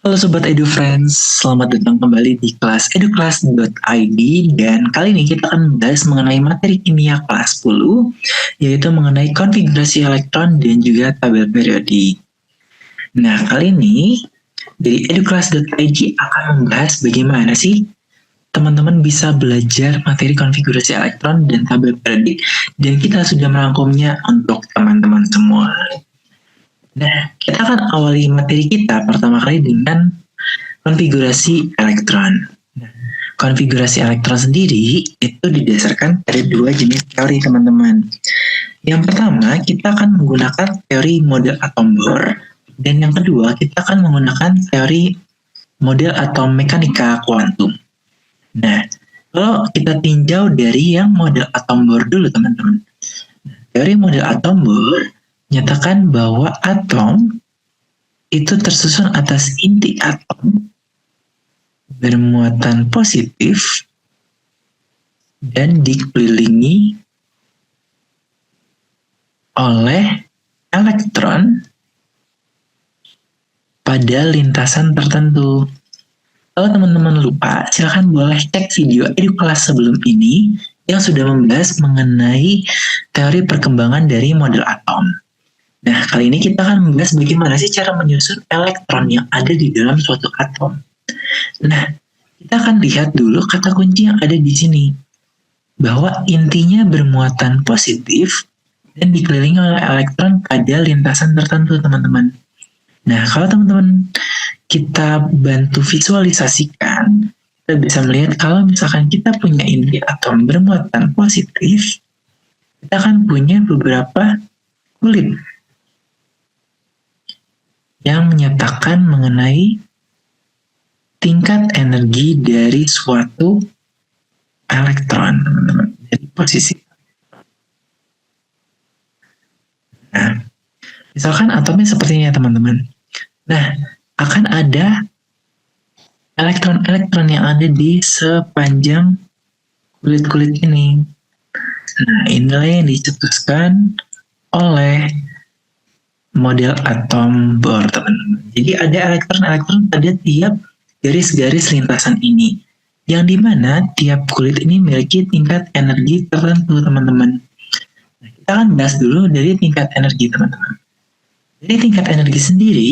Halo Sobat Edu Friends, selamat datang kembali di kelas educlass.id dan kali ini kita akan membahas mengenai materi kimia kelas 10 yaitu mengenai konfigurasi elektron dan juga tabel periodik. Nah, kali ini dari educlass.id akan membahas bagaimana sih teman-teman bisa belajar materi konfigurasi elektron dan tabel periodik dan kita sudah merangkumnya untuk teman-teman semua. Nah, kita akan awali materi kita pertama kali dengan konfigurasi elektron. Konfigurasi elektron sendiri itu didasarkan pada dua jenis teori, teman-teman. Yang pertama, kita akan menggunakan teori model atom Bohr, dan yang kedua, kita akan menggunakan teori model atom mekanika kuantum. Nah, kalau kita tinjau dari yang model atom Bohr dulu, teman-teman. Teori model atom Bohr menyatakan bahwa atom itu tersusun atas inti atom bermuatan positif dan dikelilingi oleh elektron pada lintasan tertentu. Kalau teman-teman lupa, silahkan boleh cek video EduKelas sebelum ini yang sudah membahas mengenai teori perkembangan dari model atom. Nah, kali ini kita akan membahas bagaimana sih cara menyusun elektron yang ada di dalam suatu atom. Nah, kita akan lihat dulu kata kunci yang ada di sini. Bahwa intinya bermuatan positif dan dikelilingi oleh elektron pada lintasan tertentu, teman-teman. Nah, kalau teman-teman kita bantu visualisasikan, kita bisa melihat kalau misalkan kita punya inti atom bermuatan positif, kita akan punya beberapa kulit yang menyatakan mengenai tingkat energi dari suatu elektron, teman-teman, dari posisi. Nah, misalkan atomnya seperti ini ya, teman-teman. Nah, akan ada elektron-elektron yang ada di sepanjang kulit-kulit ini. Nah, inilah yang dicetuskan oleh model atom Bohr, teman-teman. Jadi ada elektron-elektron pada tiap garis-garis lintasan ini, yang dimana tiap kulit ini memiliki tingkat energi tertentu, teman-teman. Nah, kita akan bahas dulu dari tingkat energi, teman-teman. Jadi tingkat energi sendiri,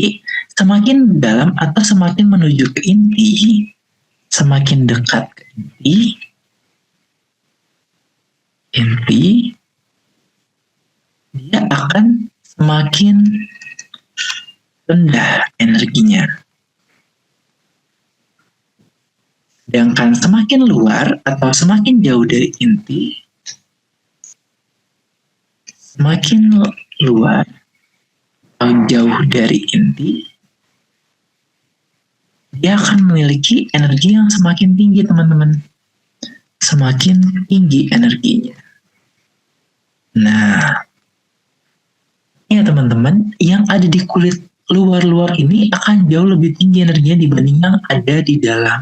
semakin dalam atau semakin menuju ke inti, semakin dekat ke inti, dia akan semakin rendah energinya. Sedangkan semakin luar atau semakin jauh dari inti, semakin luar atau jauh dari inti, dia akan memiliki energi yang semakin tinggi, teman-teman. Semakin tinggi energinya. Nah, ya teman-teman, yang ada di kulit luar-luar ini akan jauh lebih tinggi energinya dibanding yang ada di dalam.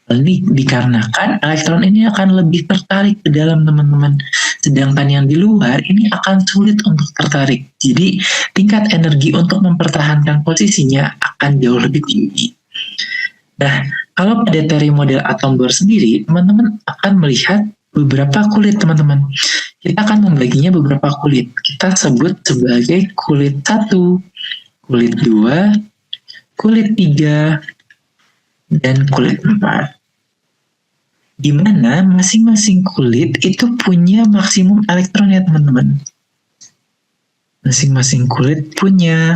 Ini dikarenakan elektron ini akan lebih tertarik ke dalam, teman-teman. Sedangkan yang di luar ini akan sulit untuk tertarik. Jadi tingkat energi untuk mempertahankan posisinya akan jauh lebih tinggi. Nah, kalau pada teori model atom Bohr sendiri, teman-teman akan melihat beberapa kulit, teman-teman. Kita akan membaginya beberapa kulit. Kita sebut sebagai kulit 1, kulit 2, kulit 3, dan kulit 4. Di mana masing-masing kulit itu punya maksimum elektron ya, teman-teman. Masing-masing kulit punya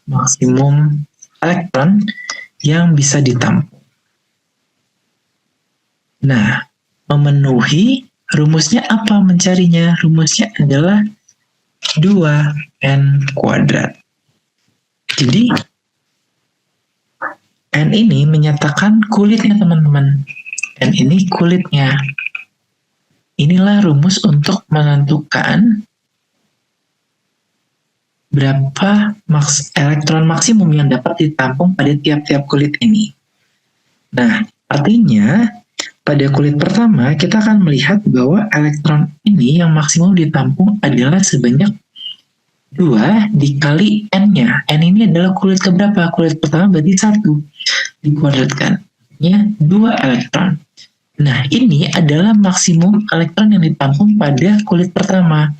maksimum elektron yang bisa ditampung. Nah, memenuhi rumusnya apa mencarinya? Rumusnya adalah 2n kuadrat. Jadi, n ini menyatakan kulitnya, teman-teman. N ini kulitnya. Inilah rumus untuk menentukan berapa elektron maksimum yang dapat ditampung pada tiap-tiap kulit ini. Nah, artinya pada kulit pertama kita akan melihat bahwa elektron ini yang maksimum ditampung adalah sebanyak 2 dikali N-nya. N ini adalah kulit keberapa? Kulit pertama berarti 1. Dikuadratkan. Ya, 2 elektron. Nah, ini adalah maksimum elektron yang ditampung pada kulit pertama.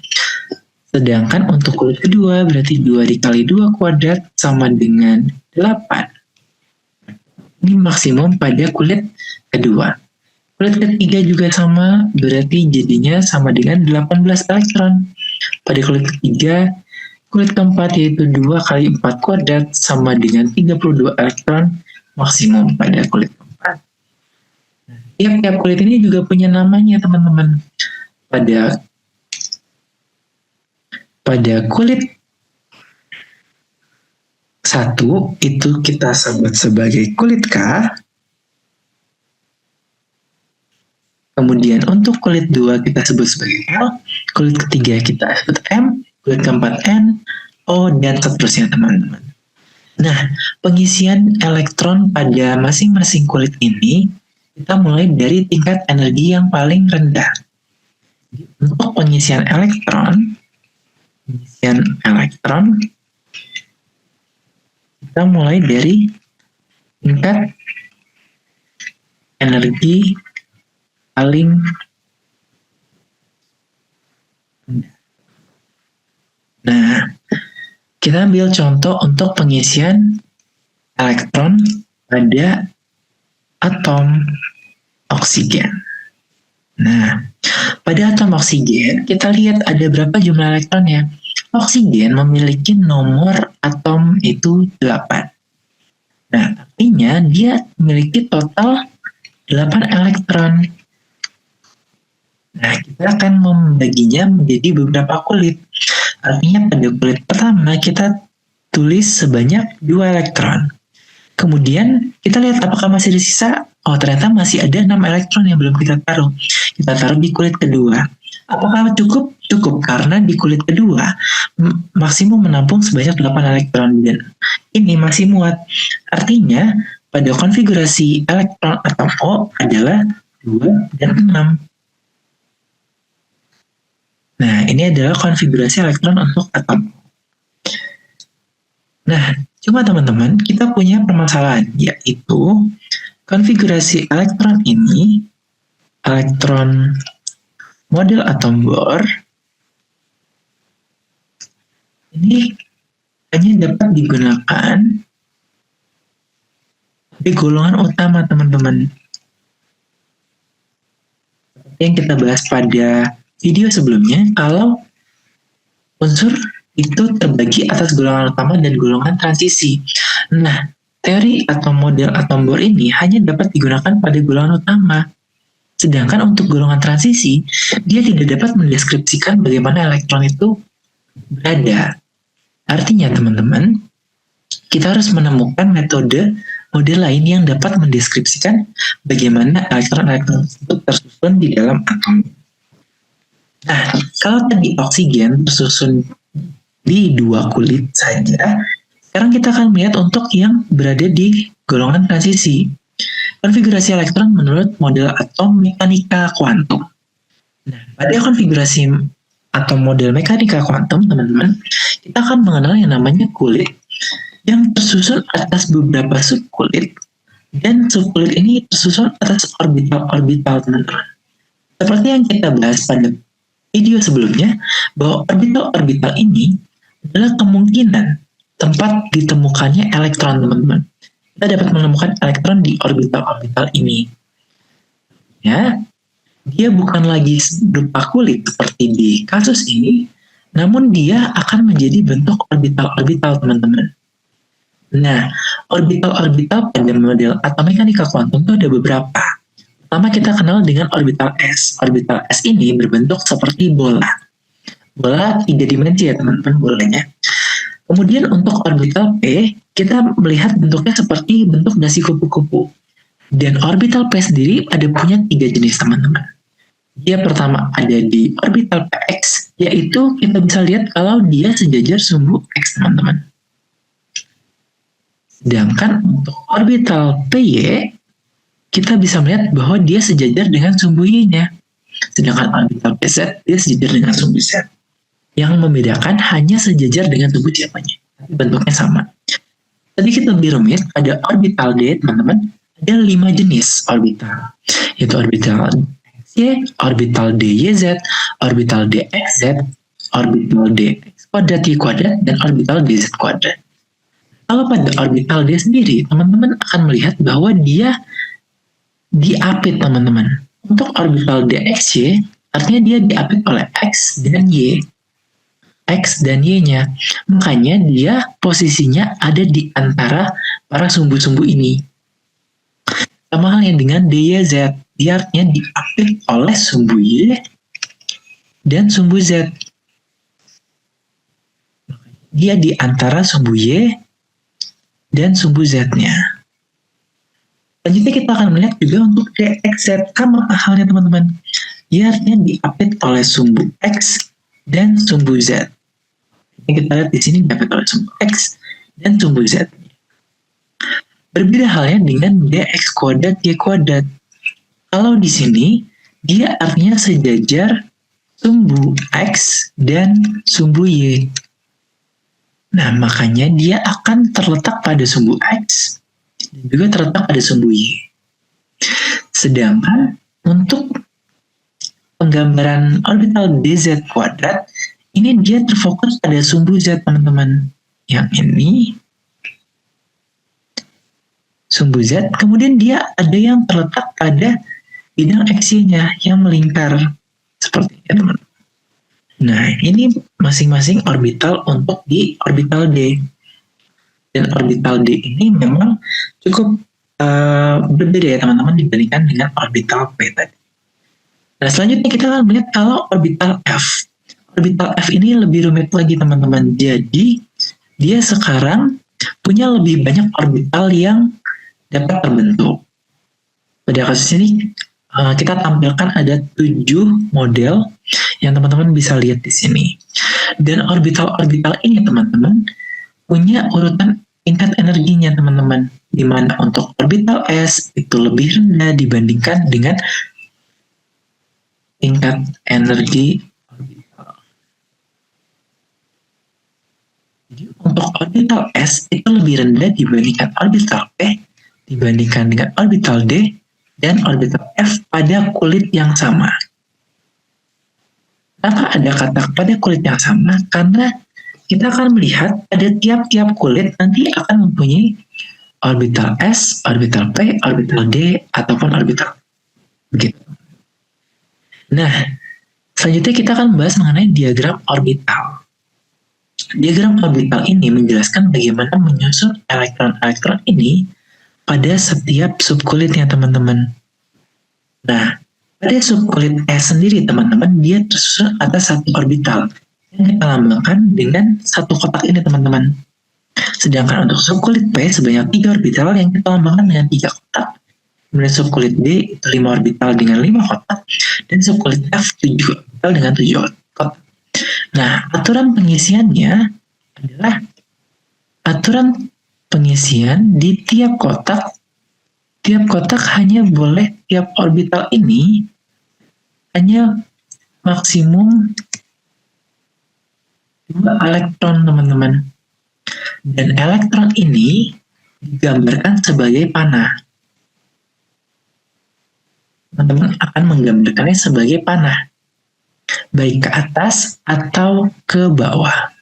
Sedangkan untuk kulit kedua berarti 2 dikali 2 kuadrat sama dengan 8. Ini maksimum pada kulit kedua. Kulit ketiga juga sama, berarti jadinya sama dengan 18 elektron. Pada kulit ketiga, kulit keempat yaitu 2 kali 4 kuadrat sama dengan 32 elektron maksimum pada kulit keempat. Tiap-tiap kulit ini juga punya namanya teman-teman. Pada kulit 1 itu kita sebut sebagai kulit K. Kemudian untuk kulit 2 kita sebut sebagai L, kulit ketiga kita sebut M, kulit keempat N, O, dan seterusnya teman-teman. Nah, pengisian elektron pada masing-masing kulit ini, kita mulai dari tingkat energi yang paling rendah. Untuk pengisian elektron, kita mulai dari tingkat energi paling rendah. Nah, kita ambil contoh untuk pengisian elektron pada atom oksigen. Nah, pada atom oksigen, kita lihat ada berapa jumlah elektronnya. Oksigen memiliki nomor atom itu 8. Nah, artinya dia memiliki total 8 elektron. Nah, kita akan membaginya menjadi beberapa kulit. Artinya pada kulit pertama kita tulis sebanyak 2 elektron. Kemudian kita lihat apakah masih ada sisa. Oh, ternyata masih ada 6 elektron yang belum kita taruh. Kita taruh di kulit kedua. Apakah cukup? Cukup, karena di kulit kedua maksimum menampung sebanyak 8 elektron dan ini masih muat. Artinya pada konfigurasi elektron atom O adalah 2 dan 6. Nah, ini adalah konfigurasi elektron untuk atom. Nah, cuma teman-teman, kita punya permasalahan, yaitu konfigurasi elektron ini, elektron model atom Bohr, ini hanya dapat digunakan di golongan utama, teman-teman. Seperti yang kita bahas pada video sebelumnya, kalau unsur itu terbagi atas golongan utama dan golongan transisi. Nah, teori atau model atom Bohr ini hanya dapat digunakan pada golongan utama. Sedangkan untuk golongan transisi, dia tidak dapat mendeskripsikan bagaimana elektron itu berada. Artinya, teman-teman, kita harus menemukan model lain yang dapat mendeskripsikan bagaimana elektron-elektron tersebut tersusun di dalam atom. Nah, kalau tadi oksigen tersusun di 2 kulit saja, sekarang kita akan melihat untuk yang berada di golongan transisi. Konfigurasi elektron menurut model atom mekanika kuantum. Nah, pada konfigurasi atom model mekanika kuantum, teman-teman, kita akan mengenal yang namanya kulit yang tersusun atas beberapa subkulit, dan subkulit ini tersusun atas orbital-orbital, teman-teman. Seperti yang kita bahas pada video sebelumnya, bahwa orbital-orbital ini adalah kemungkinan tempat ditemukannya elektron, teman-teman. Kita dapat menemukan elektron di orbital-orbital ini. Ya, dia bukan lagi berupa kulit seperti di kasus ini, namun dia akan menjadi bentuk orbital-orbital, teman-teman. Nah, orbital-orbital pada model atom mekanika kuantum itu ada beberapa. Pertama kita kenal dengan orbital S. Orbital S ini berbentuk seperti bola. Bola 3 dimensi ya teman-teman bolanya. Kemudian untuk orbital P, kita melihat bentuknya seperti bentuk dasi kupu-kupu. Dan orbital P sendiri ada punya 3 jenis teman-teman. Dia pertama ada di orbital PX, yaitu kita bisa lihat kalau dia sejajar sumbu X, teman-teman. Sedangkan untuk orbital PY, kita bisa melihat bahwa dia sejajar dengan sumbu Y-nya. Sedangkan orbital PZ, dia sejajar dengan sumbu Z. Yang membedakan hanya sejajar dengan tubuh siapanya. Bentuknya sama. Sedikit lebih rumit, ada orbital D, teman-teman. Ada 5 jenis orbital. Yaitu orbital XY, orbital DYZ, orbital DXZ, orbital DX kuadrat Y kuadrat, dan orbital DZ kuadrat. Kalau pada orbital D sendiri, teman-teman akan melihat bahwa dia diapit, teman-teman. Untuk orbital DXY, artinya dia diapit oleh X dan Y. X dan Y-nya. Makanya dia posisinya ada di antara para sumbu-sumbu ini. Sama halnya dengan DYZ. Dia artinya diapit oleh sumbu Y dan sumbu Z. Dia di antara sumbu Y dan sumbu Z-nya. Selanjutnya kita akan melihat juga untuk DXZ. Sama halnya, teman-teman. Dia artinya diapit oleh sumbu X dan sumbu Z. Yang kita lihat di sini dapat oleh sumbu X dan sumbu Z. Berbeda halnya dengan DX kuadrat Y kuadrat. Kalau di sini dia artinya sejajar sumbu X dan sumbu Y. Nah, makanya dia akan terletak pada sumbu X dan juga terletak pada sumbu Y. Sedangkan untuk penggambaran orbital DZ kuadrat, ini dia terfokus pada sumbu Z, teman-teman. Yang ini sumbu Z, kemudian dia ada yang terletak pada bidang XY-nya yang melingkar seperti ini, teman-teman. Nah, ini masing-masing orbital untuk di orbital D. Dan orbital D ini memang cukup berbeda ya, teman-teman, dibandingkan dengan orbital P tadi. Nah, selanjutnya kita akan melihat kalau orbital F. Orbital F ini lebih rumit lagi, teman-teman. Jadi, dia sekarang punya lebih banyak orbital yang dapat terbentuk. Pada kasus ini, kita tampilkan ada 7 model yang teman-teman bisa lihat di sini. Dan orbital-orbital ini, teman-teman, punya urutan tingkat energinya, teman-teman. Di mana untuk orbital S itu lebih rendah dibandingkan dengan tingkat energi. Jadi untuk orbital S itu lebih rendah dibandingkan orbital P, dibandingkan dengan orbital D, dan orbital F pada kulit yang sama. Kenapa ada kata pada kulit yang sama? Karena kita akan melihat pada tiap-tiap kulit nanti akan mempunyai orbital S, orbital P, orbital D, ataupun orbital begitu. Nah, selanjutnya kita akan membahas mengenai diagram orbital. Diagram orbital ini menjelaskan bagaimana menyusun elektron-elektron ini pada setiap subkulitnya, teman-teman. Nah, pada subkulit S sendiri, teman-teman, dia tersusun atas satu orbital yang kita lambangkan dengan satu kotak ini, teman-teman. Sedangkan untuk subkulit P sebanyak 3 orbital yang kita lambangkan dengan 3 kotak. Kemudian subkulit D itu 5 orbital dengan 5 kotak, dan subkulit F 7 orbital dengan 7 kotak. Nah, aturan pengisiannya adalah aturan pengisian di tiap kotak. Tiap kotak hanya boleh, tiap orbital ini hanya maksimum 2 elektron, teman-teman. Dan elektron ini digambarkan sebagai panah. Teman-teman akan menggambarkannya sebagai panah, baik ke atas atau ke bawah.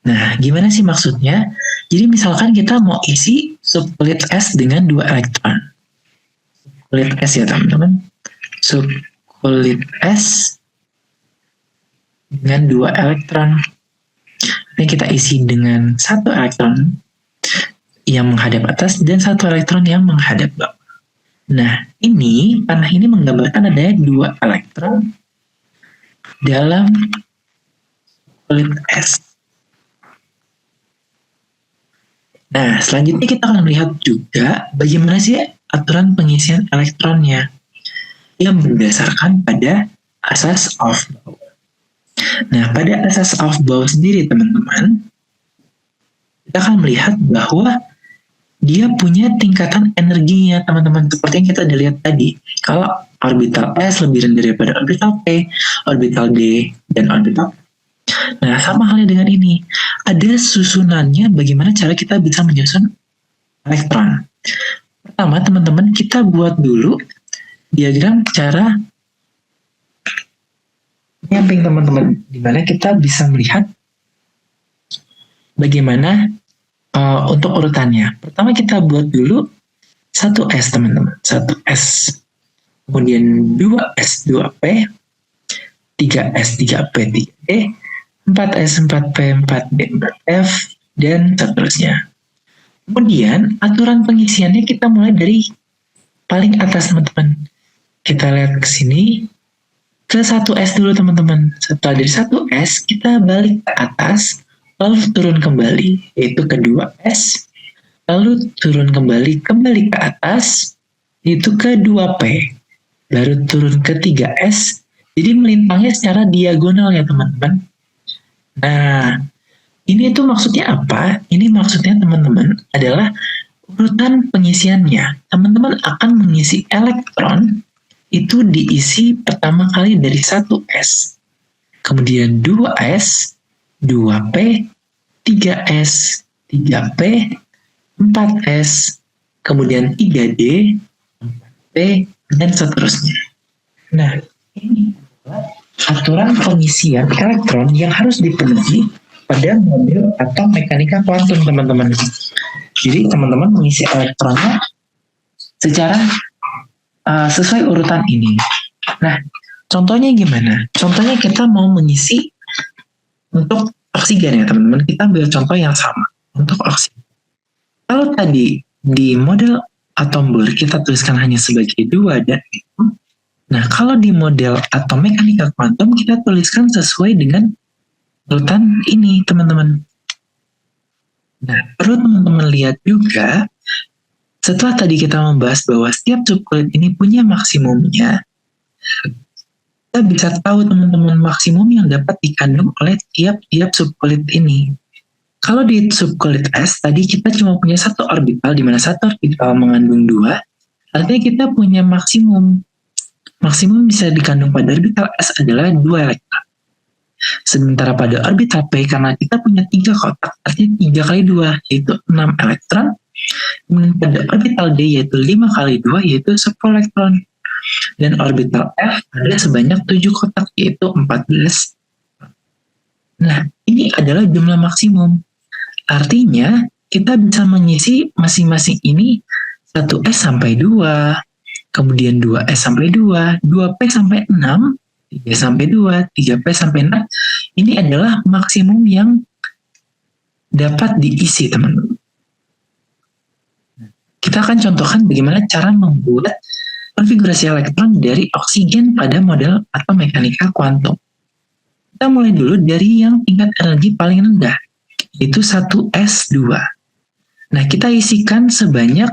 Nah, gimana sih maksudnya? Jadi misalkan kita mau isi subkulit S dengan 2 elektron. Subkulit S ya, teman-teman. Subkulit S dengan 2 elektron. Ini kita isi dengan 1 elektron yang menghadap atas dan 1 elektron yang menghadap bawah. Nah, ini panah ini menggambarkan adanya 2 elektron dalam kulit S. Nah, selanjutnya kita akan melihat juga bagaimana sih aturan pengisian elektronnya yang berdasarkan pada asas Aufbau. Nah, pada asas Aufbau sendiri, teman-teman, kita akan melihat bahwa dia punya tingkatan energinya, teman-teman. Seperti yang kita lihat tadi. Kalau orbital S lebih rendah daripada orbital P, orbital D, dan orbital. Nah, sama halnya dengan ini. Ada susunannya bagaimana cara kita bisa menyusun elektron. Pertama, teman-teman, kita buat dulu diagram cara nyamping, teman-teman, di mana kita bisa melihat bagaimana untuk urutannya. Pertama, kita buat dulu 1S, teman-teman. 1S. Kemudian 2S, 2P, 3S, 3P, 3D, 4S, 4P, 4D, 4F, dan seterusnya. Kemudian, aturan pengisiannya kita mulai dari paling atas, teman-teman. Kita lihat ke sini, ke 1S dulu, teman-teman. Setelah dari 1S, kita balik ke atas, lalu turun kembali, yaitu ke 2S, lalu turun kembali ke atas, yaitu ke 2P, baru turun ke 3S, jadi melintangnya secara diagonal ya, teman-teman. Nah, ini tuh maksudnya apa? Ini maksudnya, teman-teman, adalah urutan pengisiannya. Teman-teman akan mengisi elektron, itu diisi pertama kali dari 1S, kemudian 2S, 2P, 3S, 3P, 4S, kemudian 3D, 4P, dan seterusnya. Nah, ini adalah aturan pengisian elektron yang harus dipenuhi pada model atau mekanika kuantum, teman-teman. Jadi, teman-teman mengisi elektronnya secara sesuai urutan ini. Nah, contohnya gimana? Contohnya kita mau mengisi untuk oksigen ya, teman-teman. Kita ambil contoh yang sama untuk oksigen. Kalau tadi di model atom Bohr kita tuliskan hanya sebagai 2 dan itu. Nah, kalau di model atom mekanika kuantum kita tuliskan sesuai dengan urutan ini, teman-teman. Nah, perlu teman-teman lihat juga, setelah tadi kita membahas bahwa setiap subkulit ini punya maksimumnya, kita bisa tahu, teman-teman, maksimum yang dapat dikandung oleh tiap-tiap subkulit ini. Kalau di subkulit S, tadi kita cuma punya satu orbital, di mana satu orbital mengandung 2, artinya kita punya maksimum. Maksimum bisa dikandung pada orbital S adalah 2 elektron. Sementara pada orbital P, karena kita punya 3 kotak, artinya 3 kali 2, yaitu 6 elektron. Kemudian pada orbital D, yaitu 5 kali 2, yaitu 10 elektron. Dan orbital F ada sebanyak 7 kotak, yaitu 14. Nah, ini adalah jumlah maksimum. Artinya, kita bisa mengisi masing-masing ini 1S sampai 2, kemudian 2S sampai 2, 2P sampai 6, 3 sampai 2, 3P sampai 6. Ini adalah maksimum yang dapat diisi, teman-teman. Kita akan contohkan bagaimana cara membuat konfigurasi elektron dari oksigen pada model atau mekanika kuantum. Kita mulai dulu dari yang tingkat energi paling rendah, yaitu 1S2. Nah, kita isikan sebanyak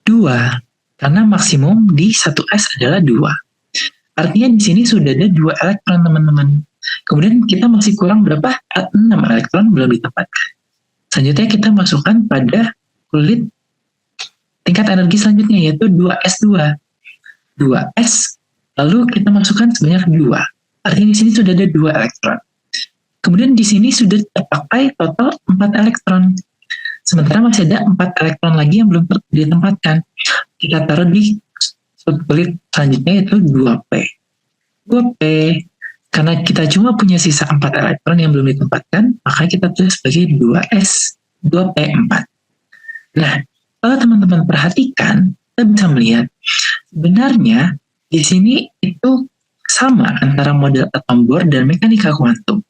2, karena maksimum di 1S adalah 2. Artinya di sini sudah ada 2 elektron, teman-teman. Kemudian kita masih kurang berapa? 6 elektron belum ditempatkan. Selanjutnya kita masukkan pada kulit tingkat energi selanjutnya, yaitu 2S2. 2S, lalu kita masukkan sebanyak 2. Artinya di sini sudah ada 2 elektron. Kemudian di sini sudah terpakai total 4 elektron. Sementara masih ada 4 elektron lagi yang belum ditempatkan. Kita taruh di subkulit selanjutnya, yaitu 2P. 2P, karena kita cuma punya sisa 4 elektron yang belum ditempatkan, maka kita tulis sebagai 2S, 2P4. Nah, kalau teman-teman perhatikan, kita bisa melihat sebenarnya di sini itu sama antara model atom Bohr dan mekanika kuantum.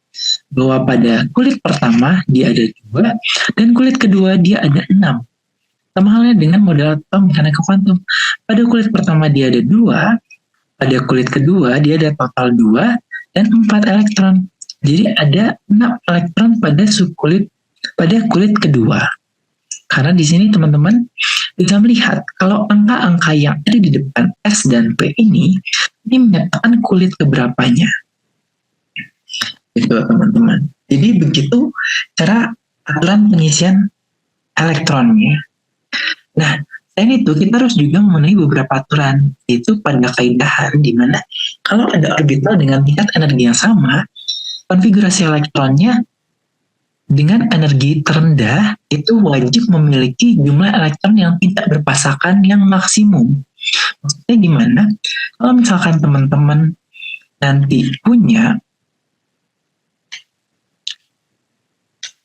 Bahwa pada kulit pertama dia ada 2, dan kulit kedua dia ada 6. Sama halnya dengan model atom mekanika kuantum. Pada kulit pertama dia ada 2, pada kulit kedua dia ada total 2 dan 4 elektron. Jadi ada 6 elektron pada kulit kedua. Karena di sini teman-teman bisa melihat kalau angka-angka yang ada di depan S dan P ini menyatakan kulit keberapanya. Itu teman-teman. Jadi begitu cara aturan pengisian elektronnya. Nah, Selain itu, kita harus juga memenuhi beberapa aturan, yaitu pada kaidahan di mana kalau ada orbital dengan tingkat energi yang sama, konfigurasi elektronnya dengan energi terendah itu wajib memiliki jumlah elektron yang tidak berpasangan yang maksimum. Maksudnya gimana? Kalau misalkan teman-teman nanti punya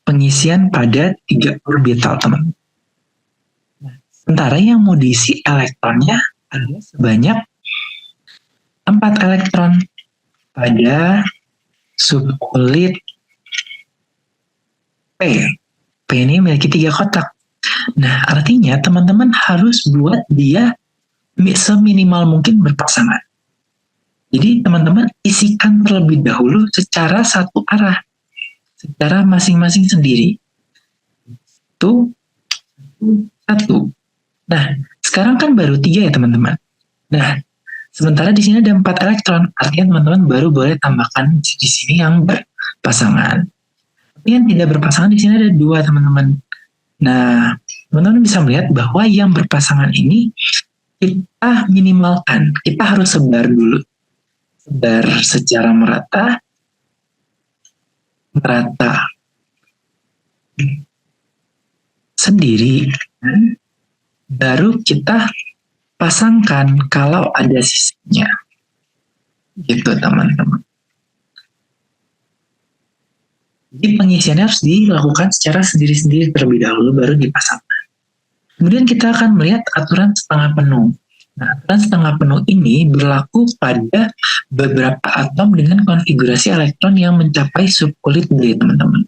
pengisian pada 3 orbital, teman. Sementara yang mau diisi elektronnya ada sebanyak 4 elektron pada subkulit P. P ini memiliki 3 kotak. Nah, artinya teman-teman harus buat dia seminimal mungkin berpasangan. Jadi teman-teman isikan terlebih dahulu secara satu arah, secara masing-masing sendiri. Itu satu. Nah, sekarang kan baru 3 ya teman-teman. Nah, sementara di sini ada 4 elektron, artinya teman-teman baru boleh tambahkan di sini yang berpasangan. Tapi yang tidak berpasangan di sini ada 2 teman-teman. Nah, teman-teman bisa melihat bahwa yang berpasangan ini kita minimalkan, kita harus sebar dulu. Sebar secara merata sendiri, baru kita pasangkan kalau ada sisinya. Gitu teman-teman. Jadi pengisiannya harus dilakukan secara sendiri-sendiri terlebih dahulu baru dipasangkan. Kemudian kita akan melihat aturan setengah penuh. Nah, aturan setengah penuh ini berlaku pada beberapa atom dengan konfigurasi elektron yang mencapai subkulit D, teman-teman.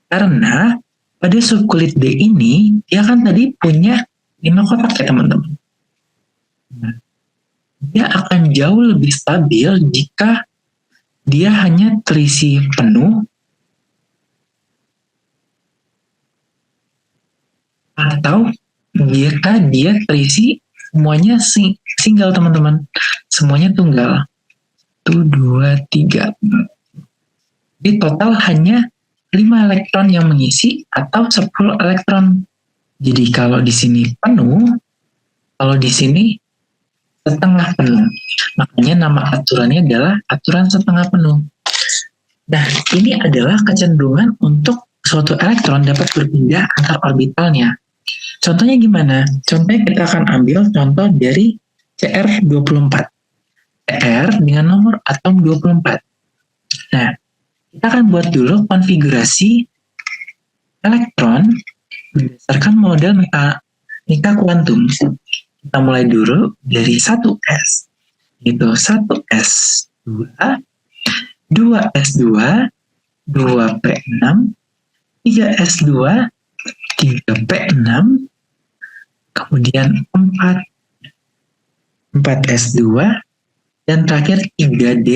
Karena pada subkulit D ini, dia kan tadi punya 5 kotak ya, teman-teman. Nah, dia akan jauh lebih stabil jika dia hanya terisi penuh atau jika dia terisi semuanya single, teman-teman. Semuanya tunggal. 1, 2, 3. Jadi total hanya 5 elektron yang mengisi atau 10 elektron. Jadi kalau di sini penuh, kalau di sini setengah penuh. Makanya nama aturannya adalah aturan setengah penuh. Nah, ini adalah kecenderungan untuk suatu elektron dapat berpindah antar orbitalnya. Contohnya gimana? Contohnya kita akan ambil contoh dari CR24. CR dengan nomor atom 24. Nah, kita akan buat dulu konfigurasi elektron berdasarkan model mekanika kuantum. Kita mulai dulu dari 1s. Itu 1s2, 2s2, 2p6, 3s2, 3p6, kemudian 4s2, dan terakhir 3d.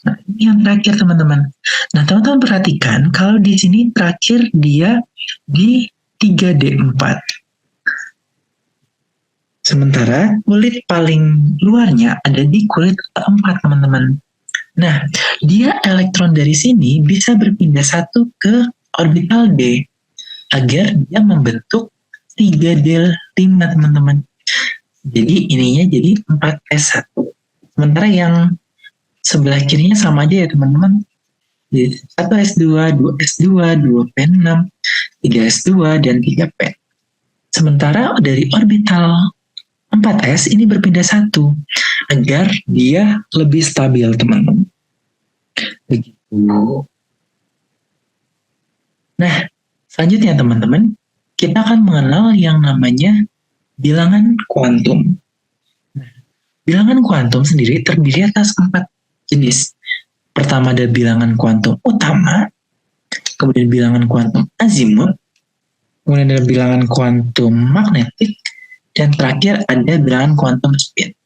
Nah, ini yang terakhir teman-teman. Nah, teman-teman perhatikan kalau di sini terakhir dia di 3D4. Sementara kulit paling luarnya ada di kulit keempat, teman-teman. Nah, dia elektron dari sini bisa berpindah satu ke orbital D agar dia membentuk 3D5, teman-teman. Jadi ininya jadi 4S1. Sementara yang sebelah kirinya sama aja ya teman-teman. 1S2, 2S2, 2P6, 3S2, dan 3P. Sementara dari orbital 4S ini berpindah satu agar dia lebih stabil, teman-teman. Begitu. Nah, selanjutnya teman-teman, kita akan mengenal yang namanya bilangan kuantum. Nah, bilangan kuantum sendiri terdiri atas 4 jenis. Pertama ada bilangan kuantum utama, kemudian bilangan kuantum azimut, kemudian ada bilangan kuantum magnetik, dan terakhir ada bilangan kuantum spin.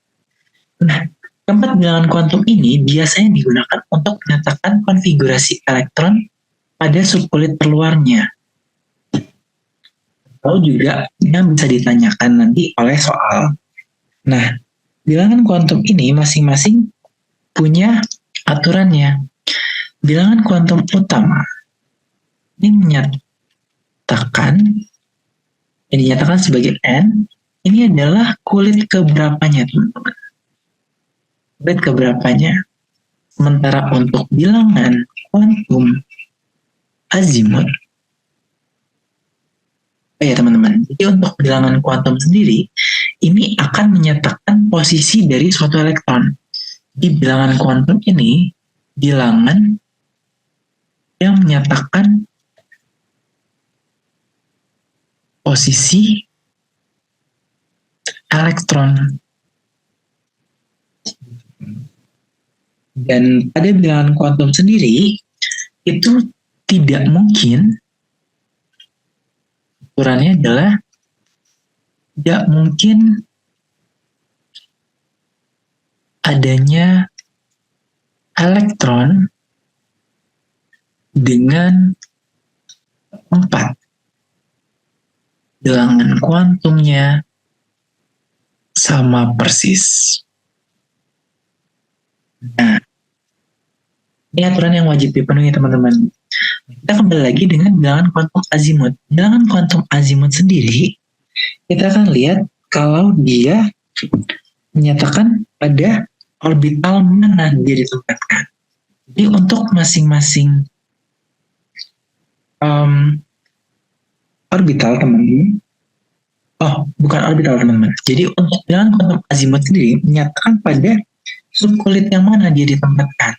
Nah, keempat bilangan kuantum ini biasanya digunakan untuk menyatakan konfigurasi elektron pada subkulit terluarnya. Atau juga yang bisa ditanyakan nanti oleh soal. Nah, bilangan kuantum ini masing-masing punya aturannya. Bilangan kuantum utama ini menyatakan yang dinyatakan sebagai N, ini adalah kulit keberapanya, teman-teman. Kulit keberapanya. Sementara untuk bilangan kuantum azimut, ya teman-teman, jadi untuk bilangan kuantum sendiri, ini akan menyatakan posisi dari suatu elektron. Di bilangan kuantum ini, bilangan yang menyatakan posisi elektron. Dan pada bilangan kuantum sendiri, itu tidak mungkin, ukurannya adalah tidak mungkin adanya elektron dengan 4. Bilangan kuantumnya sama persis. Nah, ini aturan yang wajib dipenuhi, teman-teman. Kita kembali lagi dengan bilangan kuantum azimut. Bilangan kuantum azimut sendiri, kita akan lihat kalau dia menyatakan pada orbital mana dia ditempatkan. Jadi untuk masing-masing orbital, teman-teman. Bukan orbital, teman-teman. Jadi untuk bilangan kuantum azimut sendiri menyatakan pada subkulit yang mana dia ditempatkan.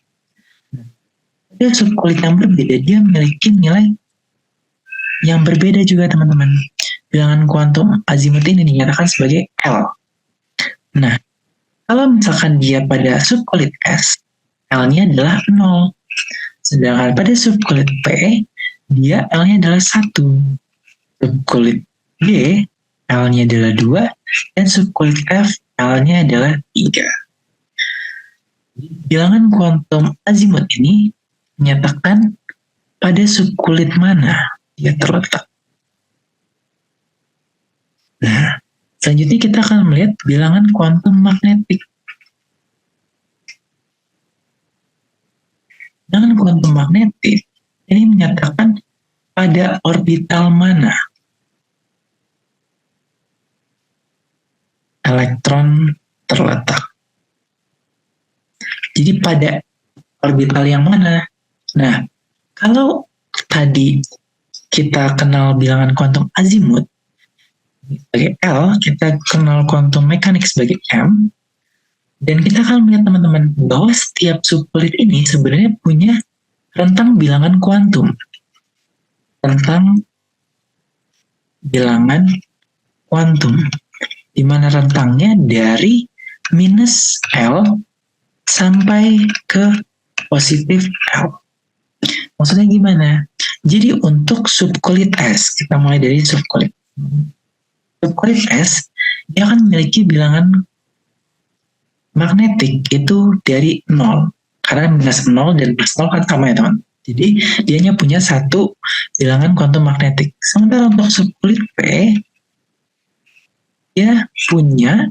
Pada subkulit yang berbeda, dia memiliki nilai yang berbeda juga, teman-teman. Bilangan kuantum azimut ini dinyatakan sebagai L. Nah, kalau misalkan dia pada subkulit S, L-nya adalah 0. Sedangkan pada subkulit P, dia L-nya adalah 1. Subkulit G, L-nya adalah 2. Dan subkulit F, L-nya adalah 3. Bilangan kuantum azimut ini menyatakan pada subkulit mana dia terletak. Nah, selanjutnya kita akan melihat bilangan kuantum magnetik. Bilangan kuantum magnetik ini menyatakan pada orbital mana elektron terletak. Jadi pada orbital yang mana? Nah, kalau tadi kita kenal bilangan kuantum azimut sebagai L, kita kenal kuantum mekanik sebagai M, dan kita akan melihat, teman-teman, bahwa setiap subkulit ini sebenarnya punya rentang bilangan kuantum. Rentang bilangan kuantum, di mana rentangnya dari minus L sampai ke positif L. Maksudnya gimana? Jadi untuk subkulit S, kita mulai dari subkulit. Subkulit S, dia akan memiliki bilangan magnetik itu dari 0. Karena minus 0 dan plus 0 kan sama ya, teman. Jadi dia hanya punya satu bilangan kuantum magnetik. Sementara untuk subkulit P, dia punya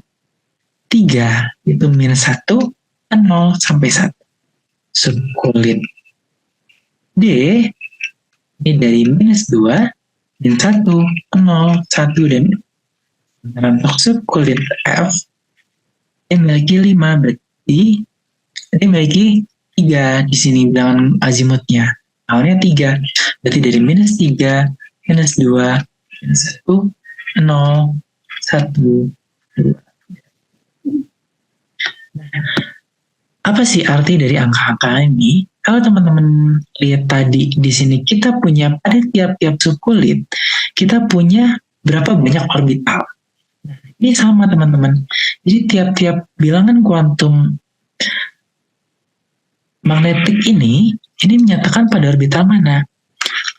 3, itu minus 1, 0 sampai 1. Subkulit D, ini dari minus 2, dan 1, 0, 1, dan untuk subkulit F, dia memiliki 5, berarti dia memiliki 3 di sini bilangan azimutnya. Awalnya 3, berarti dari minus 3, minus 2, minus 1, 0, 1, 2. Apa sih arti dari angka-angka ini? Kalau teman-teman lihat tadi di sini, kita punya pada tiap-tiap subkulit, kita punya berapa banyak orbital. Nah, ini sama, teman-teman. Jadi tiap-tiap bilangan kuantum magnetik ini menyatakan pada orbital mana.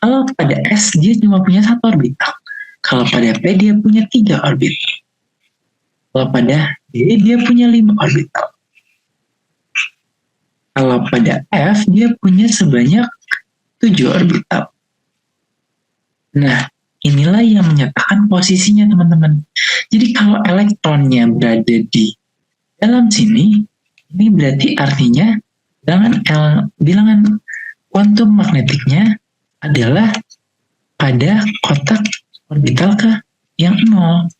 Kalau pada S, dia cuma punya 1 orbital. Kalau pada P, dia punya 3 orbital. Kalau pada D, dia punya 5 orbital. Kalau pada F, dia punya sebanyak 7 orbital. Nah, inilah yang menyatakan posisinya, teman-teman. Jadi kalau elektronnya berada di dalam sini, ini berarti artinya bilangan kuantum magnetiknya adalah pada kotak orbital ke yang 0.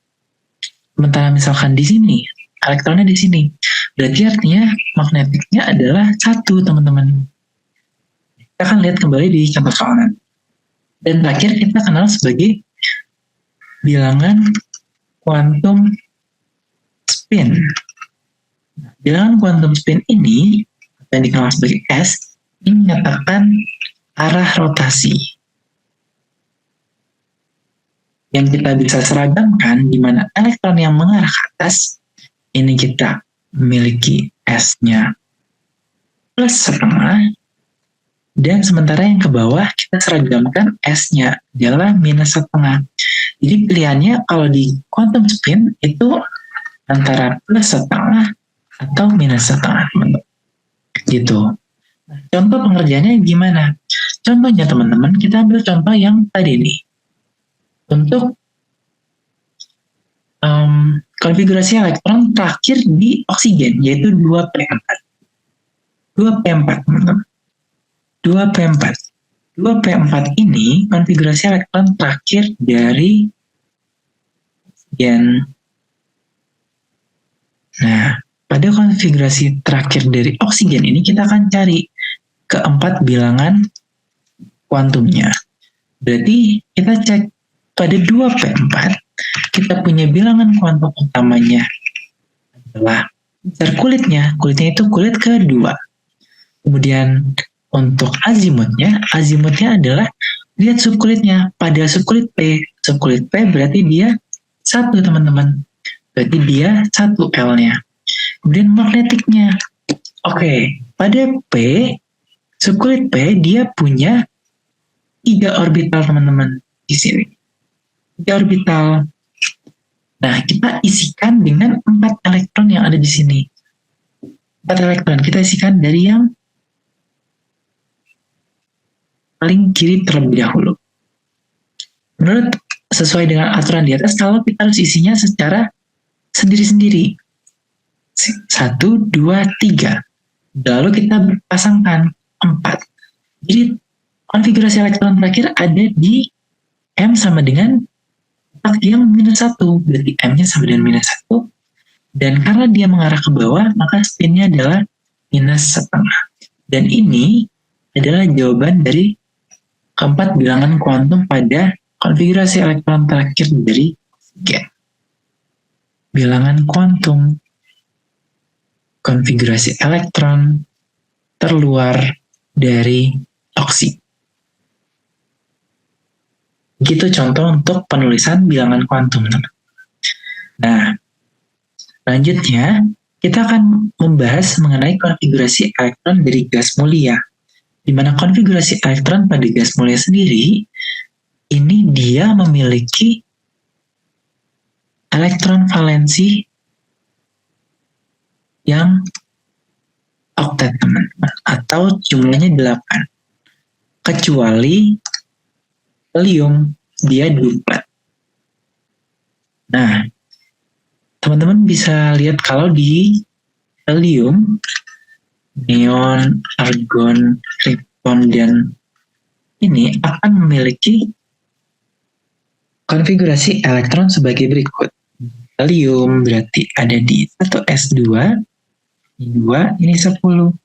Sementara misalkan di sini, elektronnya di sini. Berarti artinya magnetiknya adalah 1, teman-teman. Kita akan lihat kembali di contoh soalan. Dan terakhir kita kenal sebagai bilangan quantum spin. Bilangan quantum spin ini, yang dikenal sebagai S, ini menyatakan arah rotasi. Yang kita bisa seragamkan di mana elektron yang mengarah ke atas, ini kita memiliki S-nya plus setengah, dan sementara yang ke bawah kita seragamkan S-nya adalah minus setengah. Jadi pilihannya kalau di quantum spin itu antara plus setengah atau minus setengah, teman-teman. Gitu. Contoh pengerjaannya gimana? Contohnya teman-teman, kita ambil contoh yang tadi nih. Untuk konfigurasi elektron terakhir di oksigen, yaitu 2p4. 2p4, teman-teman. 2p4. 2p4 ini konfigurasi elektron terakhir dari oksigen. Nah, pada konfigurasi terakhir dari oksigen ini kita akan cari keempat bilangan kuantumnya. Berarti kita cek pada 2p4, kita punya bilangan kuantum utamanya adalah besar kulitnya. Kulitnya itu kulit kedua. Kemudian untuk azimutnya adalah lihat subkulitnya. Pada subkulit P berarti dia 1, teman-teman. Berarti dia 1 L-nya. Kemudian magnetiknya. Oke, pada P, subkulit P dia punya 3 orbital, teman-teman. Di sini. 3 orbital. Nah, kita isikan dengan 4 elektron yang ada di sini. 4 elektron. Kita isikan dari yang paling kiri terlebih dahulu. Menurut sesuai dengan aturan di atas, kalau kita harus isinya secara sendiri-sendiri. 1, 2, 3. Lalu kita pasangkan 4. Jadi konfigurasi elektron terakhir ada di M sama dengan yang minus 1. Berarti M-nya sama dengan minus 1. Dan karena dia mengarah ke bawah, maka spin-nya adalah minus setengah. Dan ini adalah jawaban dari keempat bilangan kuantum pada konfigurasi elektron terakhir dari oksigen. Bilangan kuantum konfigurasi elektron terluar dari oksigen. Gitu contoh untuk penulisan bilangan kuantum. Nah, selanjutnya kita akan membahas mengenai konfigurasi elektron dari gas mulia. Di mana konfigurasi elektron pada gas mulia sendiri, ini dia memiliki elektron valensi yang oktet, teman-teman, atau jumlahnya 8. Kecuali helium, dia duplet. Nah, teman-teman bisa lihat kalau di helium, neon, argon, krypton, dan ini akan memiliki konfigurasi elektron sebagai berikut. Helium berarti ada di 1s2, 2 ini 10, 18,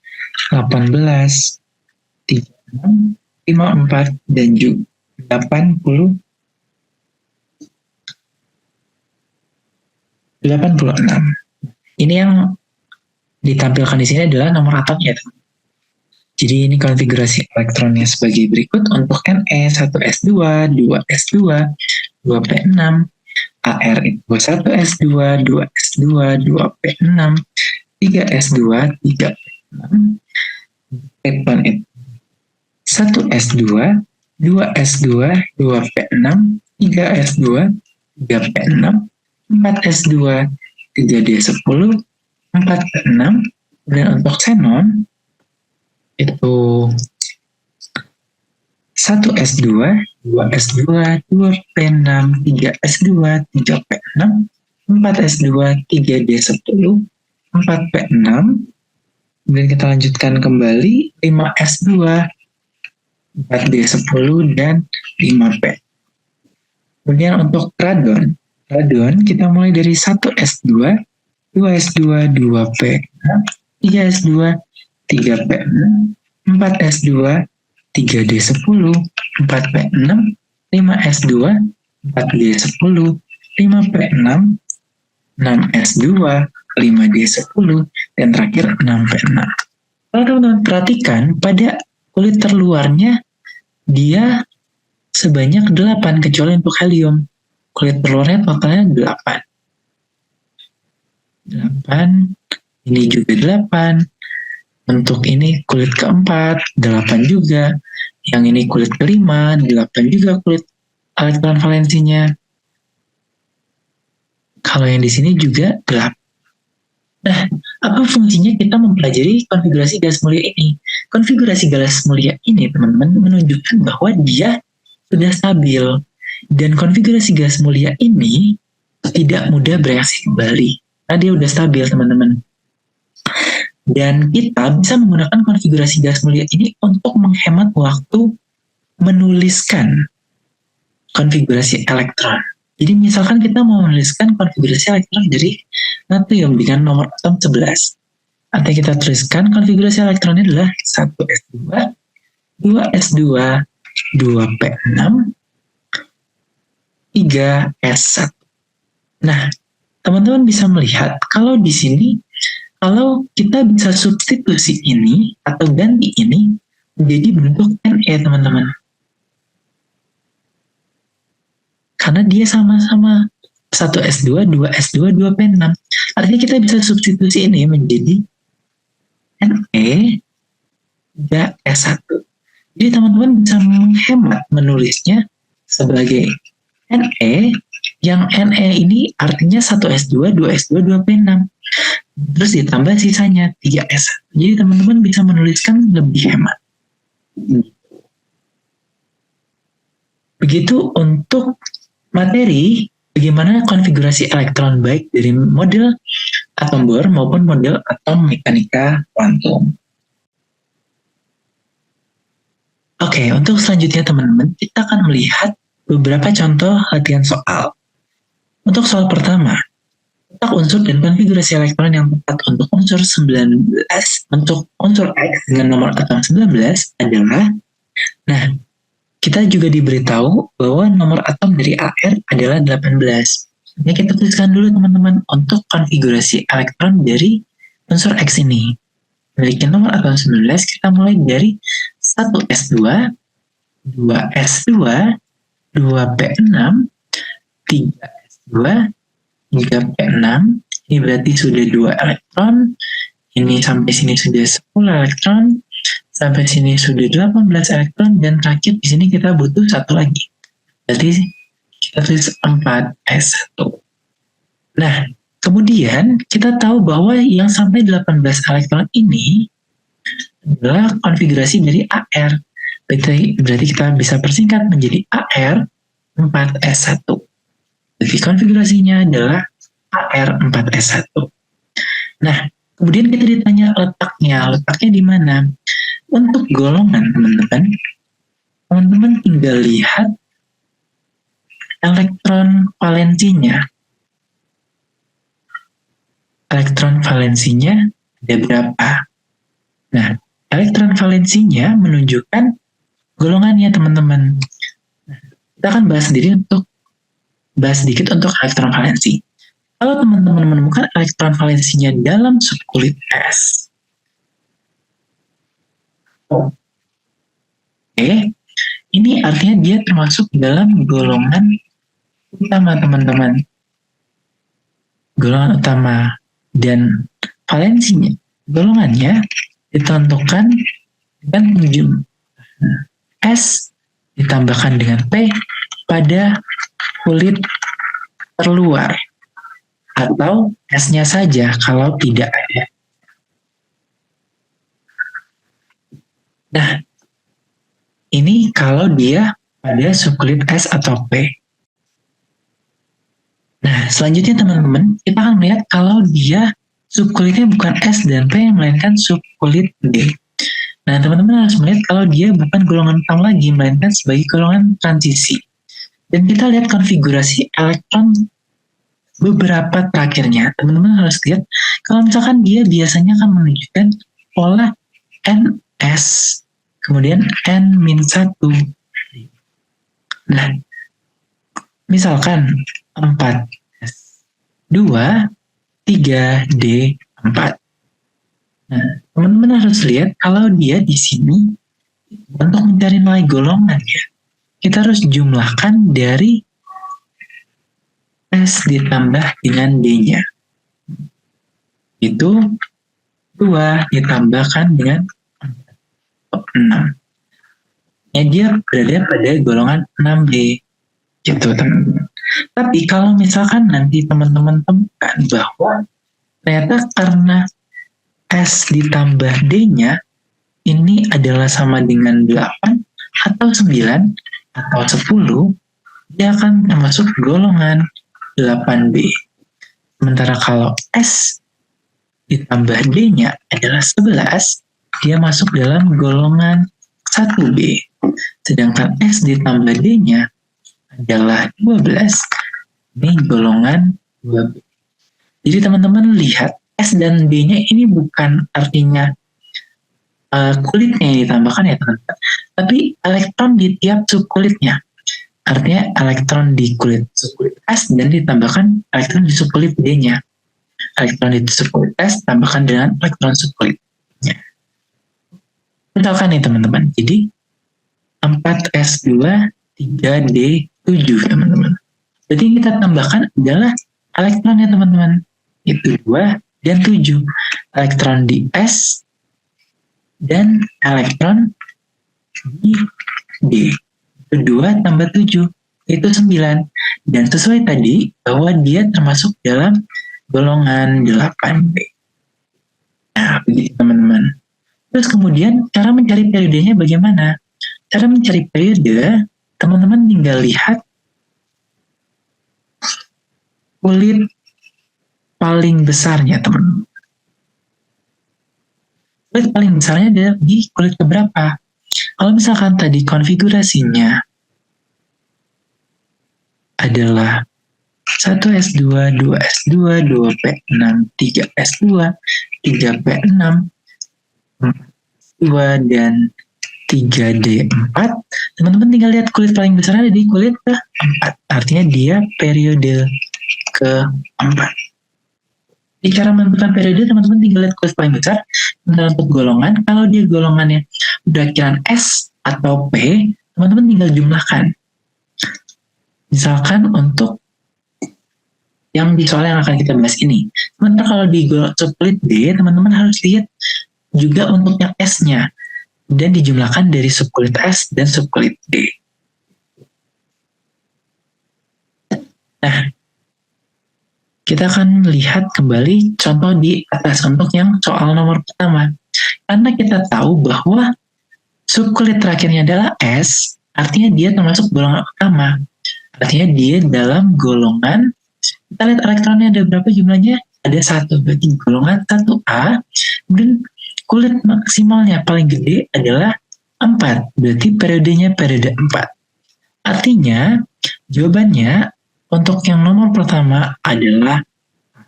36, 54, dan juga 86. Ini yang ditampilkan di sini adalah nomor atomnya. Jadi ini konfigurasi elektronnya sebagai berikut untuk Ne 1s2, 2s2, 2p6, Ar itu 1s2, 2s2, 2p6, 3s2, 3p6, krypton itu 1s2, 2s2, 2p6, 3s2, 3p6, 4s2, 3d10, 4p6, dan untuk xenon itu 1s2, 2s2, 2p6, 3s2, 3p6, 4s2, 3d10, 4p6, kemudian kita lanjutkan kembali 5s2, 4d10, dan 5p. Kemudian untuk radon, radon, kita mulai dari 1s2, 2s2, 2p, 3s2, 3p6, 4s2, 3d10, 4p6, 5s2, 4d10, 5p6, 6s2, 5d10, dan terakhir 6p6. Kalau teman-teman perhatikan, pada kulit terluarnya dia sebanyak 8 kecuali untuk helium. Kulit terluarnya totalnya 8. 8, ini juga 8. Untuk ini kulit keempat, 8 juga. Yang ini kulit kelima, 8 juga kulit elektron valensinya. Kalau yang di sini juga 8. Nah, apa fungsinya kita mempelajari konfigurasi gas mulia ini? Konfigurasi gas mulia ini, teman-teman, menunjukkan bahwa dia sudah stabil. Dan konfigurasi gas mulia ini tidak mudah bereaksi kembali. Nah, dia sudah stabil, teman-teman. Dan kita bisa menggunakan konfigurasi gas mulia ini untuk menghemat waktu menuliskan konfigurasi elektron. Jadi misalkan kita mau menuliskan konfigurasi elektron dari natrium dengan nomor atom 11. Atau kita tuliskan konfigurasi elektronnya adalah 1s2, 2s2, 2p6, 3s1. Nah, teman-teman bisa melihat kalau di sini, kalau kita bisa substitusi ini atau ganti ini menjadi bentuk Na, teman-teman. Karena dia sama-sama 1s2, 2s2, 2p6. Artinya kita bisa substitusi ini menjadi Na 3s1. Jadi teman-teman bisa menghemat menulisnya sebagai Na, yang Na ini artinya 1s2, 2s2, 2p6. Terus ditambah sisanya 3s. Jadi teman-teman bisa menuliskan lebih hemat. Begitu untuk materi bagaimana konfigurasi elektron baik dari model atom Bohr maupun model atom mekanika kuantum. Oke, untuk selanjutnya teman-teman, kita akan melihat beberapa contoh latihan soal. Untuk soal pertama, letak unsur dan konfigurasi elektron yang tepat untuk unsur 19, untuk unsur X dengan nomor atom 19 adalah, nah, kita juga diberitahu bahwa nomor atom dari AR adalah 18. Ya, kita tuliskan dulu teman-teman untuk konfigurasi elektron dari unsur X ini. Memiliki nomor atom 19, kita mulai dari 1s2, 2s2, 2p6, 3s2, 3p6. Ini berarti sudah 2 elektron. Ini sampai sini sudah 10 elektron. Sampai sini sudah 18 elektron, dan terakhir di sini kita butuh 1 lagi. Berarti kita tulis 4s1. Nah, kemudian kita tahu bahwa yang sampai 18 elektron ini adalah konfigurasi dari AR. Berarti kita bisa persingkat menjadi AR 4s1. Jadi konfigurasinya adalah AR 4s1. Nah, kemudian kita ditanya letaknya. Letaknya di mana? Untuk golongan, teman-teman tinggal lihat elektron valensinya. Elektron valensinya ada berapa? Nah, elektron valensinya menunjukkan golongannya, teman-teman. Nah, kita akan bahas sedikit untuk elektron valensi. Kalau teman-teman menemukan elektron valensinya dalam subkulit S, ini artinya dia termasuk dalam golongan utama, teman-teman. Golongan utama, dan valensinya, golongannya ditentukan dengan jumlah S ditambahkan dengan P pada kulit terluar, atau S-nya saja kalau tidak ada. Nah, ini kalau dia pada subkulit S atau P. Nah, selanjutnya teman-teman, kita akan melihat kalau dia subkulitnya bukan S dan P, melainkan subkulit D. Nah, teman-teman harus melihat kalau dia bukan golongan utama lagi, melainkan sebagai golongan transisi. Dan kita lihat konfigurasi elektron beberapa terakhirnya, teman-teman harus lihat kalau misalkan dia biasanya akan menunjukkan pola NS, kemudian N-1. Nah, misalkan 4S, 2, 3, D, 4. Nah, teman-teman harus lihat kalau dia di sini untuk mencari nilai golongannya, kita harus jumlahkan dari S ditambah dengan D-nya. Itu 2 ditambahkan dengan 6. Ya, dia berada pada golongan 6B. Gitu, teman-teman. Tapi kalau misalkan nanti teman-teman temukan bahwa ternyata karena S ditambah D-nya ini adalah sama dengan 8 atau 9 atau 10, dia akan termasuk golongan 8B. Sementara kalau S ditambah D-nya adalah 11, dia masuk dalam golongan 1B. Sedangkan S ditambah D-nya adalah 12, ini golongan 2B. Jadi teman-teman lihat, S dan D-nya ini bukan artinya kulitnya yang ditambahkan ya teman-teman, tapi elektron di tiap subkulitnya. Artinya elektron di kulit subkulit S dan ditambahkan elektron di subkulit D-nya. Elektron di subkulit S tambahkan dengan elektron subkulitnya. Misalkan nih teman-teman, jadi 4S2, 3D7 teman-teman. Jadi yang kita tambahkan adalah elektronnya teman-teman. Itu 2 dan 7. Elektron di S dan elektron di D. 2 tambah 7, itu 9. Dan sesuai tadi, bahwa dia termasuk dalam golongan 8B. Nah, begitu teman-teman. Terus kemudian, cara mencari periodenya bagaimana? Cara mencari periode, teman-teman tinggal lihat kulit paling besarnya, teman-teman. Kulit paling besarnya ada di kulit keberapa? Kalau misalkan tadi konfigurasinya adalah 1S2, 2S2, 2P6, 3S2, 3P6, 2 dan 3D4, teman-teman tinggal lihat kulit paling besar ada di kulit ke-4. Artinya dia periode ke-4. Di cara menentukan periode, teman-teman tinggal lihat kulit paling besar. Sementara untuk golongan, kalau dia golongannya berakiran S atau P, teman-teman tinggal jumlahkan. Misalkan untuk yang di soal yang akan kita bahas ini. Sementara kalau di subkulit D, teman-teman harus lihat juga untuk yang S-nya. Dan dijumlahkan dari subkulit S dan subkulit D. Nah, kita akan lihat kembali contoh di atas untuk yang soal nomor pertama. Karena kita tahu bahwa subkulit terakhirnya adalah S, artinya dia termasuk golongan pertama. Artinya dia dalam golongan, kita lihat elektronnya ada berapa jumlahnya? Ada 1, berarti golongan 1A. Kemudian kulit maksimalnya paling gede adalah 4, berarti periodenya periode 4. Artinya, jawabannya untuk yang nomor pertama adalah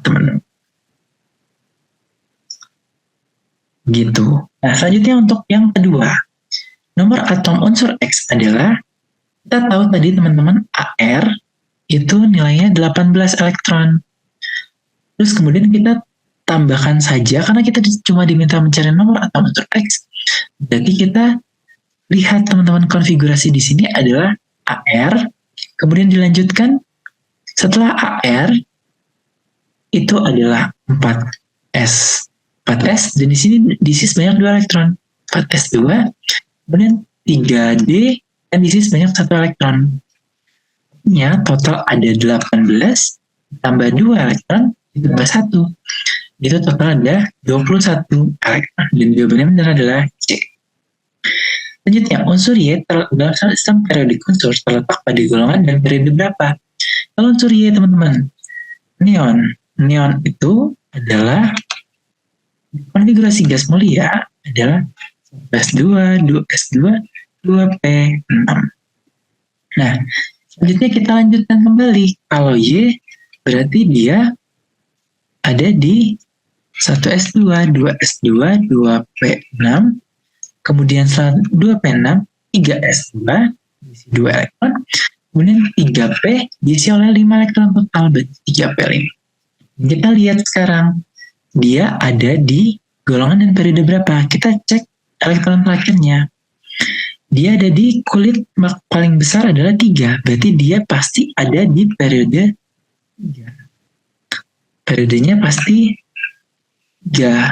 teman-teman. Gitu. Nah, selanjutnya untuk yang kedua. Nomor atom unsur X adalah, kita tahu tadi teman-teman, AR itu nilainya 18 elektron. Terus kemudian kita tambahkan saja, karena kita cuma diminta mencari nomor atom unsur X. Jadi kita lihat teman-teman konfigurasi di sini adalah AR, kemudian dilanjutkan setelah AR itu adalah 4S. 4S dan di sini diisi sebanyak 2 elektron. 4S2, kemudian 3D dan diisi sebanyak 1 elektron. Artinya total ada 18 tambah 2 elektron ditambah 1. Itu total ada 21 elektron. Dan jawabannya benar adalah C. Selanjutnya, unsur Y dalam sistem periodik unsur terletak pada golongan dan periode berapa? Kalau unsur Y, teman-teman, neon. Neon itu adalah konfigurasi gas mulia adalah S2, 2S2, 2P6. Nah, selanjutnya kita lanjutkan kembali. Kalau Y berarti dia ada di 1s2, 2s2, 2p6, kemudian 2p6, 3s2, diisi 2 elektron, kemudian 3p diisi oleh 5 elektron total, berarti 3p5. Kita lihat sekarang, dia ada di golongan dan periode berapa? Kita cek elektron terakhirnya. Dia ada di kulit paling besar adalah 3, berarti dia pasti ada di periode 3. Periodenya pasti 3.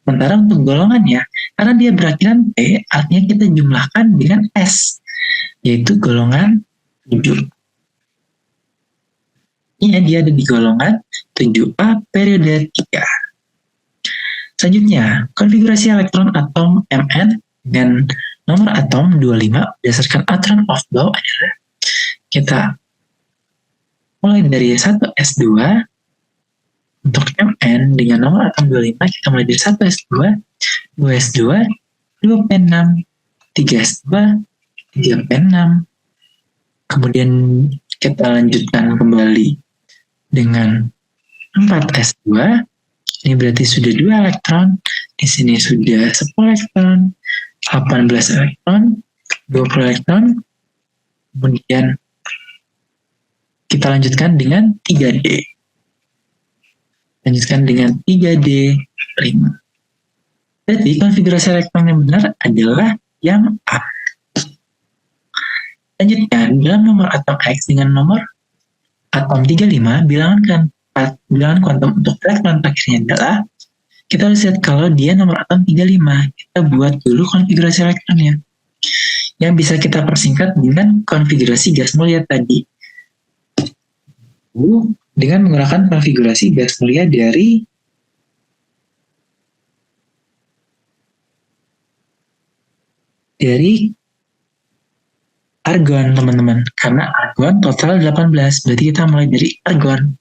Sementara untuk golongannya, karena dia berakhiran P, artinya kita jumlahkan dengan S, yaitu golongan 7. Ini dia ada di golongan 7A periode 3. Selanjutnya, konfigurasi elektron atom Mn dengan nomor atom 25 berdasarkan aturan of Bohr adalah kita mulai dari 1s2 untuk Mn dengan nomor atom 25, kita mulai dari 1s2, 2s2, 2p6, 3s2, 3p6, kemudian kita lanjutkan kembali dengan 4s2, ini berarti sudah 2 elektron, di sini sudah 10 elektron, 18 elektron, 20 elektron, kemudian kita lanjutkan dengan 3D. Lanjutkan dengan 3D5. Jadi konfigurasi elektron yang benar adalah yang A. Lanjutkan, dalam nomor atom X dengan nomor atom 35, bilangan kuantum untuk elektron terakhirnya adalah, kita harus lihat kalau dia nomor atom 35, kita buat dulu konfigurasi elektronnya. Yang bisa kita persingkat dengan konfigurasi gas mulia tadi. Dengan menggunakan konfigurasi gas mulia dari argon, teman-teman. Karena argon total 18, berarti kita mulai dari argon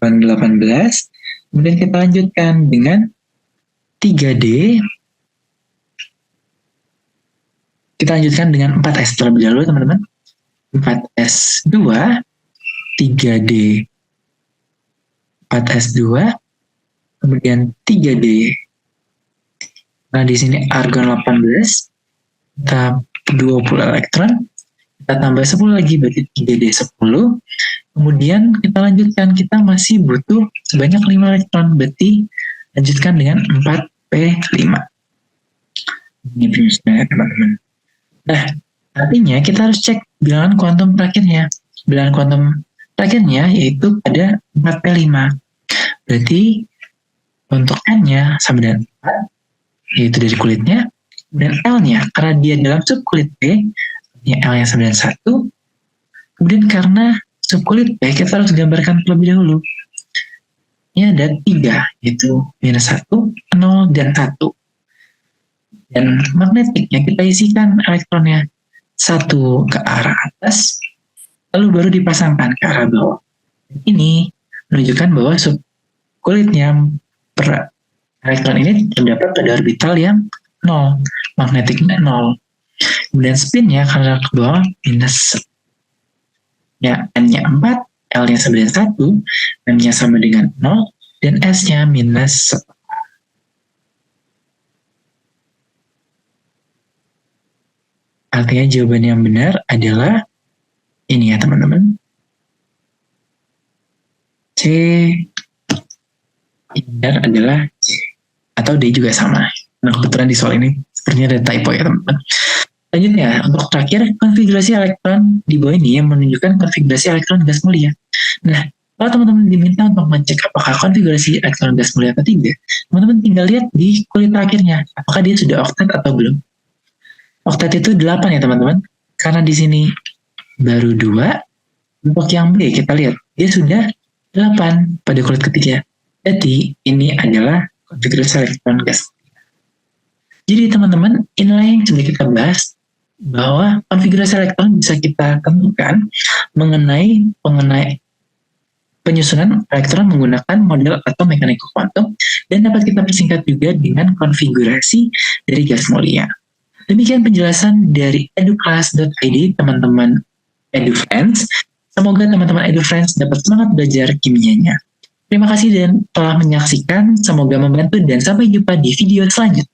18, kemudian kita lanjutkan dengan 3D. Kita lanjutkan dengan 4S terlebih dahulu, teman-teman. 4S2, 3D, 4S2, kemudian 3D. Nah, di sini argon 18, kita 20 elektron, kita tambah 10 lagi, berarti 3D 10. Kemudian kita lanjutkan, kita masih butuh sebanyak 5 elektron, berarti lanjutkan dengan 4P5. Ini prinsipnya, teman-teman. Nah, artinya kita harus cek bilangan kuantum terakhirnya. Bilangan kuantum terakhirnya yaitu pada 4P5. Berarti untuk N-nya sama dengan 4, yaitu dari kulitnya, dan L-nya, karena dia dalam subkulit P, artinya L-nya sama dengan 1, kemudian karena subkulit P, kita harus gambarkan terlebih dahulu. Ini ada 3, yaitu minus 1, 0, dan 1. Dan magnetiknya kita isikan elektronnya, 1 ke arah atas, lalu baru dipasangkan ke arah bawah. Ini menunjukkan bahwa subkulitnya per elektron ini terdapat pada orbital yang 0, magnetiknya 0. Kemudian spinnya karena ke bawah minus. Ya, N-nya 4, L-nya sama dengan 1, M-nya sama dengan 0, dan S-nya minus 1. Artinya jawaban yang benar adalah ini ya, teman-teman. C. Yang benar adalah C. Atau D juga sama. Nah, kebetulan di soal ini sepertinya ada typo ya, teman-teman. Selanjutnya, untuk terakhir, konfigurasi elektron di bawah ini yang menunjukkan konfigurasi elektron gas mulia. Nah, kalau teman-teman diminta untuk mengecek apakah konfigurasi elektron gas mulia atau tidak, teman-teman tinggal lihat di kulit terakhirnya, apakah dia sudah oktet atau belum. Oktet itu 8 ya, teman-teman. Karena di sini baru 2, untuk yang B kita lihat, dia sudah 8 pada kulit ketiga. Jadi, ini adalah konfigurasi elektron gas. Jadi, teman-teman, inilah yang sudah kita bahas, bahwa konfigurasi elektron bisa kita tentukan mengenai penyusunan elektron menggunakan model atau mekanika kuantum, dan dapat kita persingkat juga dengan konfigurasi dari gas mulia. Demikian penjelasan dari educlass.id, teman-teman EduFans. Semoga teman-teman EduFriends dapat semangat belajar kimianya. Terima kasih dan telah menyaksikan, semoga membantu dan sampai jumpa di video selanjutnya.